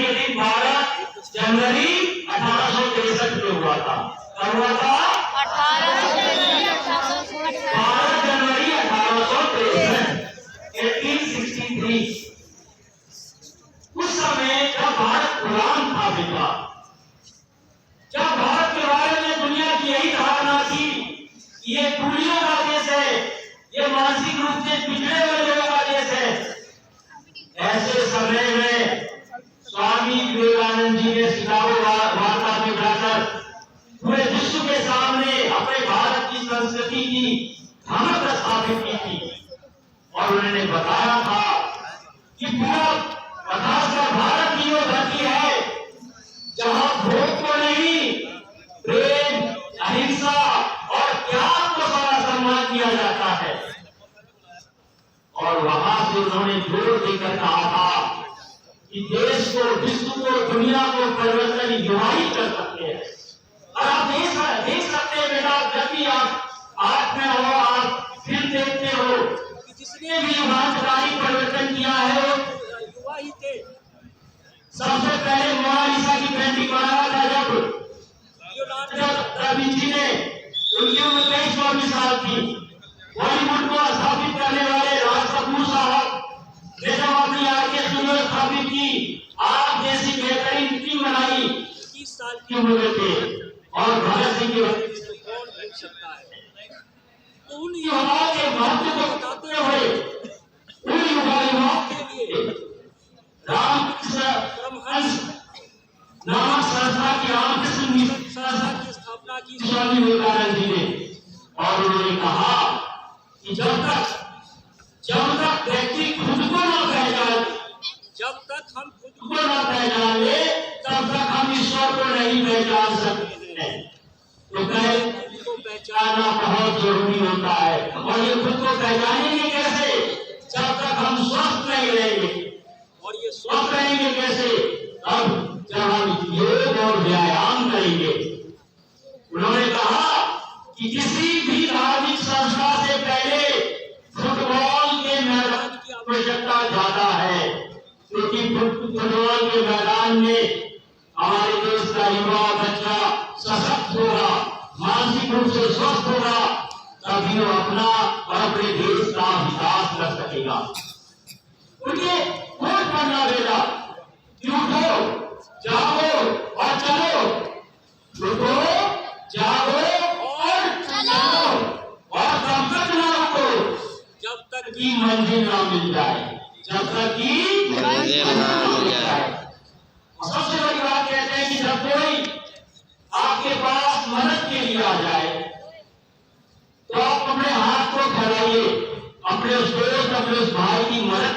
के दिन 12 जनवरी 1863 में हुआ था। कब हुआ था? 12 जनवरी 1863, 1863। उस समय जब भारत गुलाम था बेटा, जब भारत के बारे में दुनिया की यही धारणा थी ये टूरियों का देश है, ये मानसिक रूप से पिछड़े हुए लोगों का देश है, ऐसे समय में स्वामी विवेकानंद जी ने शिकागो वार्ता में जाकर पूरे विश्व के सामने अपने भारत की संस्कृति की धमक स्थापित की थी और उन्होंने बताया था कि पूरा खासकर भारत की वो धरती है जहां भोग को नहीं, प्रेम, अहिंसा और त्याग को सारा सम्मान किया जाता है। और वहां से उन्होंने जोर देकर कहा था कि देश को, विश्व को, दुनिया को परिवर्तन युवा ही कर सकते हैं। और आप देख सकते हैं बेटा, जब भी आप में हो, आप फिल्म देखते हो कि जिसने भी क्रांतिकारी परिवर्तन किया है युवा ही थे। सबसे पहले मोनालिसा की पेंटिंग बनाया था जब रवि जी ने, उनकी उम्र 23 साल थी। बॉलीवुड को स्थापित करने वाले राज कपूर साहब ने जब अपनी आगे स्टूडियो स्थापित की, आप जैसी बेहतरीन फिल्म बनाई, 21 साल की उम्र में थे और भगत सिंह की कौन भूल सकता है। तो उन युवाओं के महत्व को बताते हुए उन युवाओं के लिए रामकृष्ण परमहंस नामक संस्था की, रामकृष्ण संस्था की स्थापना की स्वामी विवेकानंद जी ने। और उन्होंने कहा कि जब तक व्यक्ति खुद को न पहचाने, जब तक हम खुद को न पहचाने तब तक हम ईश्वर को नहीं पहचान सकते हैं। तो खुद को पहचानना बहुत जरूरी होता है। और ये खुद को पहचानेंगे कैसे? जब तक हम स्वस्थ नहीं रहेंगे। और ये स्वस्थ रहेंगे कैसे? अब जब हम योग और व्यायाम करेंगे। उन्होंने कहा कि किसी भी धार्मिक संस्था से पहले फुटबॉल के मैदान की आवश्यकता ज्यादा है, क्योंकि फुटबॉल के मैदान में हमारे देश का युवा बच्चा सशक्त होगा, मानसिक रूप से स्वस्थ होगा, तभी वो अपना और अपने देश का विकास कर सकेगा। उनके वोट पड़ना देगा कि उठो, जाओ और चलो, उठो, जाओ और चलो, और तब तक ना रुको जब तक की मंजिल ना मिल जाए, जब तक की मंजिल ना मिल जाए। सबसे बड़ी बात कहते हैं कि जब कोई आपके पास मदद के लिए आ जाए तो आप अपने हाथ को फैलाइए, अपने उस दोस्त, अपने उस भाई की मदद।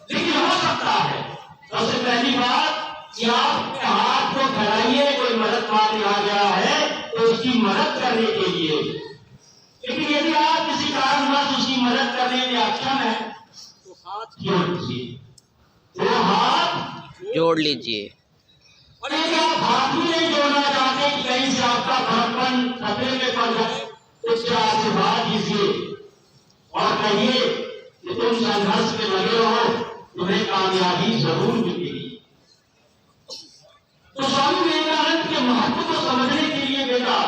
लेकिन हो सकता है सबसे पहली बात कि आप अपने हाथ को फैलाइए, कोई मदद मांगने आ गया है तो उसकी मदद करने के लिए। लेकिन यदि आप किसी कारणवश उसकी मदद करने में अक्षम है तो हाथ जोड़ लीजिए, तो हाथ जोड़ लीजिए। और यदि आप हाथ भी नहीं जोड़ना चाहते कि कहीं से आपका भरपन खतरे में पड़ जाए तो उसका आशीर्वाद दीजिए और कहिए कि तुम संघर्ष में लगे रहो, तुम्हें कामयाबी जरूर मिलेगी। तो स्वामी विवेकानंद के महत्व को समझने के लिए बेटा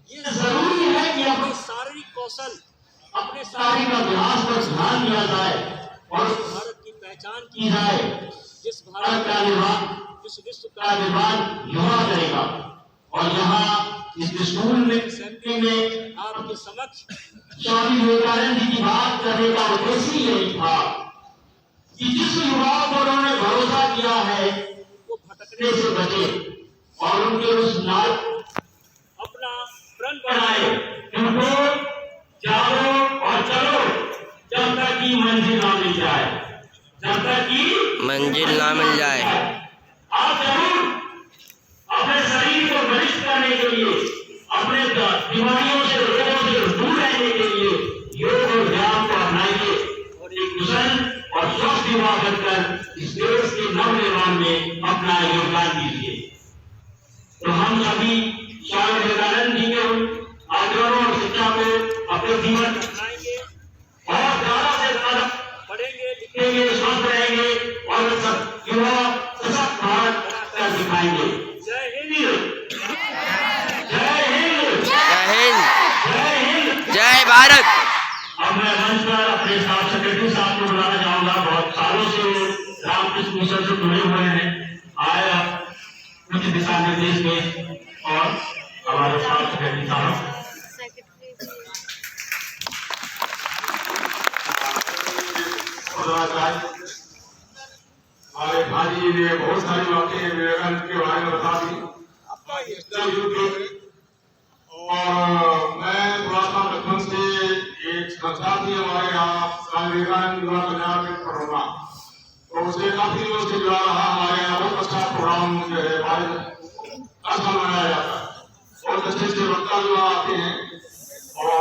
ये जरूरी है कि अपने शारीरिक कौशल, अपने शारीरिक अभ्यास पर ध्यान दिया जाए और भारत की पहचान की जाए, जिस भारत का निर्माण, जिस विश्व का निर्माण युवा करेगा। और यहाँ इस स्कूल में सेंट्री में आपके समक्ष स्वामी विवेकानंद जी की बात करने का उद्देश्य यही था कि जिस युवाओं को उन्होंने भरोसा किया है वो भटकने से बचे और उनके उस नाल अपना प्रण बनाए, उनको जाओ और चलो जब तक की मंजिल ना मिल जाए, जब तक की मंजिल ना मिल जाए। आप जरूर अपने शरीर को बलिष्ठ करने के लिए, अपने बीमारियों से, रोगों से दूर रहने के लिए योग और व्यायाम को अपनाइए और एक कुशल और स्वस्थ युवा बनकर इस देश के नवनिर्माण में अपना योगदान दीजिए। तो हम सभी स्वामी विवेकानंद जी के आग्रहों और शिक्षा को अपने जीवन अपनाएंगे और ज्यादा से ज्यादा पढ़ेंगे, लिखेंगे, स्वस्थ रहेंगे और और युवा सशक्त भारत का दिखाएंगे। जय हिंद, जय हिंद, जय हिंद, जय हिंद, जय भारत। अब मैं मंच पर अपने स्टाफ सेक्रेटरी साहब को बुलाना चाहूंगा। बहुत सालों से रामकृष्ण मिशन से जुड़े हुए हैं, आए कुछ दिशा निर्देश में, और हमारे स्टाफ सेक्रेटरी साहब हमारे भाजी ने बहुत सारी बातें विवेकानंद के बारे में बता दी। और मैं थोड़ा सा बचपन से एक संस्था थी हमारे यहाँ स्वामी विवेकानंद युवा पंजाब के प्रोग्राम, तो उसे काफी दिनों से जुड़ा रहा। हमारे यहाँ बहुत अच्छा प्रोग्राम जो है मनाया जाता है, बहुत अच्छे अच्छे वक्ता जो आते हैं। और